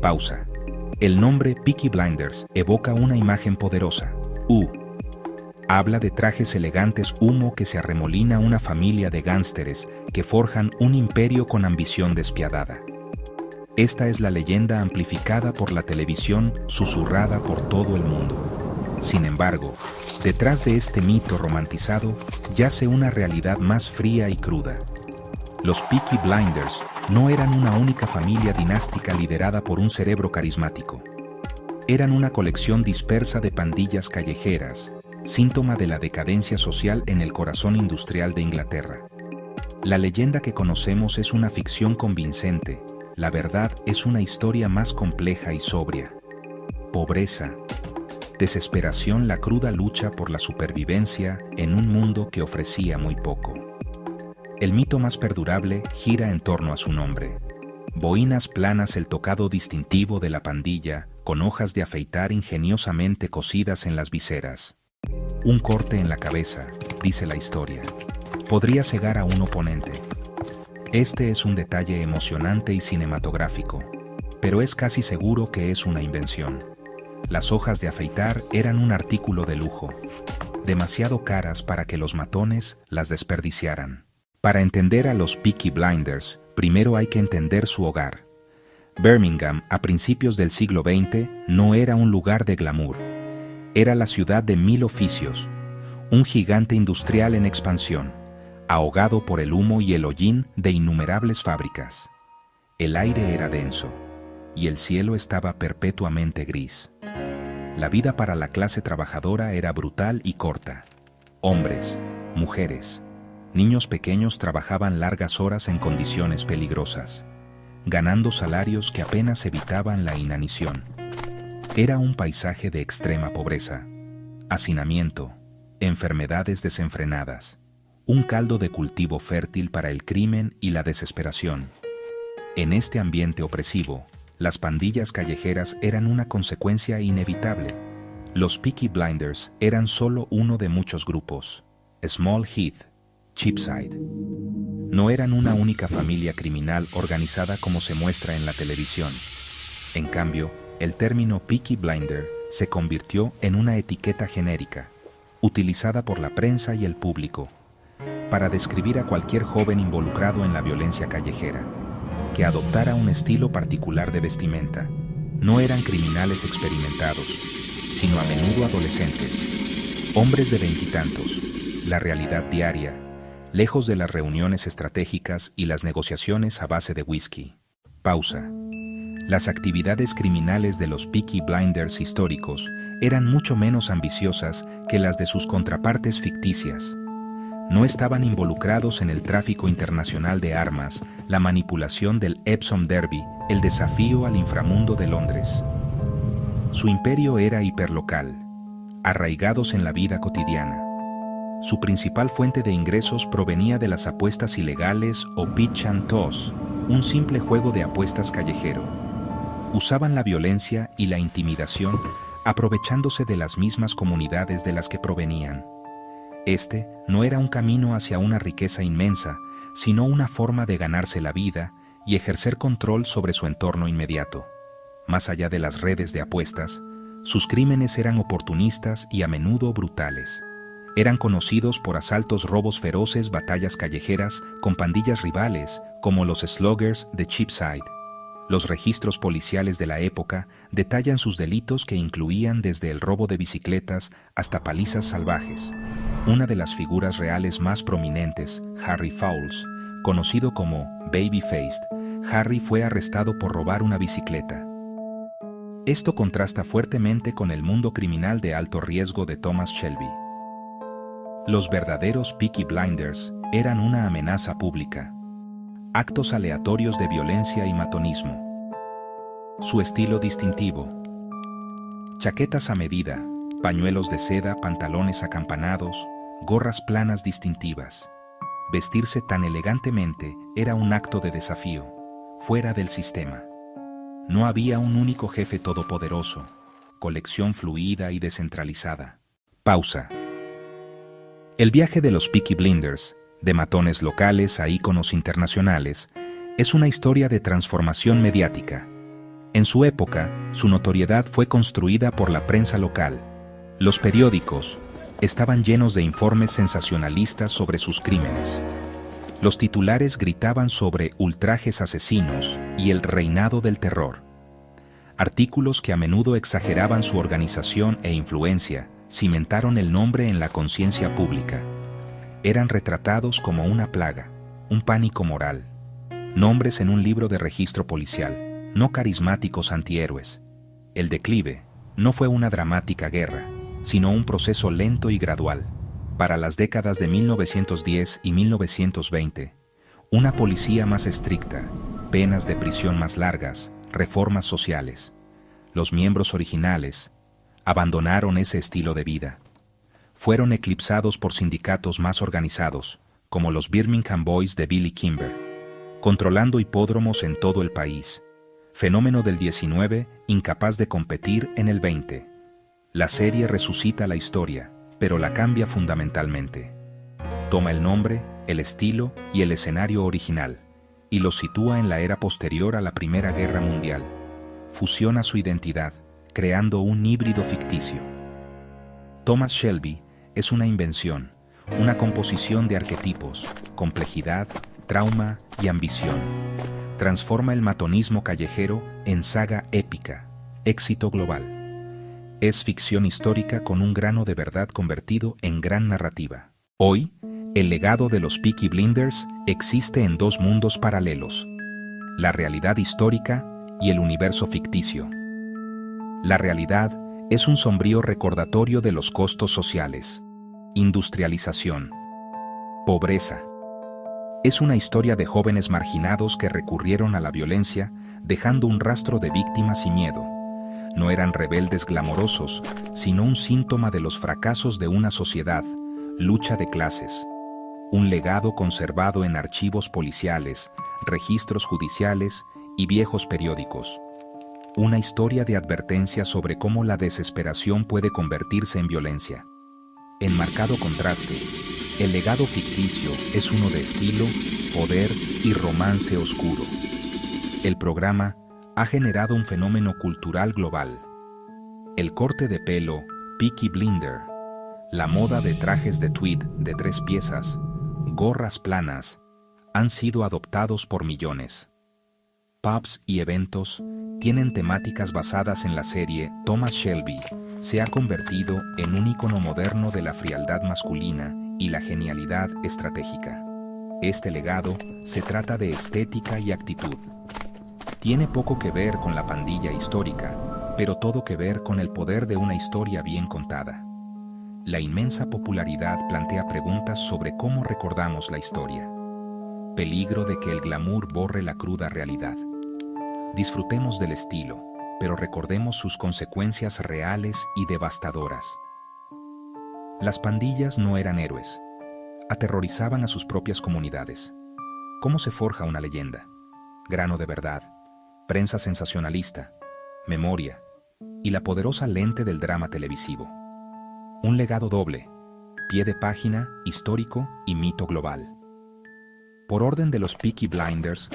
Pausa. El nombre Peaky Blinders evoca una imagen poderosa. Habla de trajes elegantes, humo que se arremolina una familia de gánsteres que forjan un imperio con ambición despiadada. Esta es la leyenda amplificada por la televisión, susurrada por todo el mundo. Sin embargo, detrás de este mito romantizado yace una realidad más fría y cruda. Los Peaky Blinders no eran una única familia dinástica liderada por un cerebro carismático. Eran una colección dispersa de pandillas callejeras, síntoma de la decadencia social en el corazón industrial de Inglaterra. La leyenda que conocemos es una ficción convincente, la verdad es una historia más compleja y sobria. Pobreza, desesperación, la cruda lucha por la supervivencia en un mundo que ofrecía muy poco. El mito más perdurable gira en torno a su nombre. Boinas planas, el tocado distintivo de la pandilla, con hojas de afeitar ingeniosamente cosidas en las viseras. Un corte en la cabeza, dice la historia, podría cegar a un oponente. Este es un detalle emocionante y cinematográfico, pero es casi seguro que es una invención. Las hojas de afeitar eran un artículo de lujo, demasiado caras para que los matones las desperdiciaran. Para entender a los Peaky Blinders, primero hay que entender su hogar. Birmingham, a principios del siglo XX, no era un lugar de glamour. Era la ciudad de 1000 oficios, un gigante industrial en expansión, ahogado por el humo y el hollín de innumerables fábricas. El aire era denso, y el cielo estaba perpetuamente gris. La vida para la clase trabajadora era brutal y corta. Hombres, mujeres, niños pequeños trabajaban largas horas en condiciones peligrosas, ganando salarios que apenas evitaban la inanición. Era un paisaje de extrema pobreza, hacinamiento, enfermedades desenfrenadas, un caldo de cultivo fértil para el crimen y la desesperación. En este ambiente opresivo, las pandillas callejeras eran una consecuencia inevitable. Los Peaky Blinders eran solo uno de muchos grupos. Small Heath, Cheapside. No eran una única familia criminal organizada como se muestra en la televisión. En cambio, el término Peaky Blinder se convirtió en una etiqueta genérica, utilizada por la prensa y el público, para describir a cualquier joven involucrado en la violencia callejera, que adoptara un estilo particular de vestimenta. No eran criminales experimentados, sino a menudo adolescentes, hombres de veintitantos. La realidad diaria, lejos de las reuniones estratégicas y las negociaciones a base de whisky. Pausa. Las actividades criminales de los Peaky Blinders históricos eran mucho menos ambiciosas que las de sus contrapartes ficticias. No estaban involucrados en el tráfico internacional de armas, la manipulación del Epsom Derby, el desafío al inframundo de Londres. Su imperio era hiperlocal, arraigados en la vida cotidiana. Su principal fuente de ingresos provenía de las apuestas ilegales o pitch and toss, un simple juego de apuestas callejero. Usaban la violencia y la intimidación, aprovechándose de las mismas comunidades de las que provenían. Este no era un camino hacia una riqueza inmensa, sino una forma de ganarse la vida y ejercer control sobre su entorno inmediato. Más allá de las redes de apuestas, sus crímenes eran oportunistas y a menudo brutales. Eran conocidos por asaltos, robos feroces, batallas callejeras con pandillas rivales, como los Sluggers de Cheapside. Los registros policiales de la época detallan sus delitos que incluían desde el robo de bicicletas hasta palizas salvajes. Una de las figuras reales más prominentes, Harry Fowles, conocido como Babyface, Harry fue arrestado por robar una bicicleta. Esto contrasta fuertemente con el mundo criminal de alto riesgo de Thomas Shelby. Los verdaderos Peaky Blinders eran una amenaza pública. Actos aleatorios de violencia y matonismo. Su estilo distintivo. Chaquetas a medida, pañuelos de seda, pantalones acampanados, gorras planas distintivas. Vestirse tan elegantemente era un acto de desafío, fuera del sistema. No había un único jefe todopoderoso, colección fluida y descentralizada. Pausa. El viaje de los Peaky Blinders, de matones locales a íconos internacionales, es una historia de transformación mediática. En su época, su notoriedad fue construida por la prensa local. Los periódicos estaban llenos de informes sensacionalistas sobre sus crímenes. Los titulares gritaban sobre ultrajes asesinos y el reinado del terror. Artículos que a menudo exageraban su organización e influencia cimentaron el nombre en la conciencia pública. Eran retratados como una plaga, un pánico moral. Nombres en un libro de registro policial, no carismáticos antihéroes. El declive no fue una dramática guerra, sino un proceso lento y gradual. Para las décadas de 1910 y 1920, una policía más estricta, penas de prisión más largas, reformas sociales. Los miembros originales abandonaron ese estilo de vida. Fueron eclipsados por sindicatos más organizados, como los Birmingham Boys de Billy Kimber, controlando hipódromos en todo el país. Fenómeno del 19, incapaz de competir en el 20. La serie resucita la historia, pero la cambia fundamentalmente. Toma el nombre, el estilo y el escenario original, y los sitúa en la era posterior a la Primera Guerra Mundial. Fusiona su identidad, creando un híbrido ficticio. Thomas Shelby es una invención, una composición de arquetipos, complejidad, trauma y ambición. Transforma el matonismo callejero en saga épica, éxito global. Es ficción histórica con un grano de verdad convertido en gran narrativa. Hoy, el legado de los Peaky Blinders existe en dos mundos paralelos: la realidad histórica y el universo ficticio. La realidad es un sombrío recordatorio de los costos sociales. Industrialización. Pobreza. Es una historia de jóvenes marginados que recurrieron a la violencia, dejando un rastro de víctimas y miedo. No eran rebeldes glamorosos, sino un síntoma de los fracasos de una sociedad, lucha de clases. Un legado conservado en archivos policiales, registros judiciales y viejos periódicos. Una historia de advertencia sobre cómo la desesperación puede convertirse en violencia. En marcado contraste, el legado ficticio es uno de estilo, poder y romance oscuro. El programa ha generado un fenómeno cultural global. El corte de pelo Peaky Blinder, la moda de trajes de tweed de 3 piezas, gorras planas, han sido adoptados por millones. Pubs y eventos tienen temáticas basadas en la serie. Thomas Shelby se ha convertido en un icono moderno de la frialdad masculina y la genialidad estratégica. Este legado se trata de estética y actitud. Tiene poco que ver con la pandilla histórica, pero todo que ver con el poder de una historia bien contada. La inmensa popularidad plantea preguntas sobre cómo recordamos la historia. Peligro de que el glamour borre la cruda realidad. Disfrutemos del estilo, pero recordemos sus consecuencias reales y devastadoras. Las pandillas no eran héroes. Aterrorizaban a sus propias comunidades. ¿Cómo se forja una leyenda? Grano de verdad, prensa sensacionalista, memoria y la poderosa lente del drama televisivo. Un legado doble, pie de página, histórico y mito global. Por orden de los Peaky Blinders,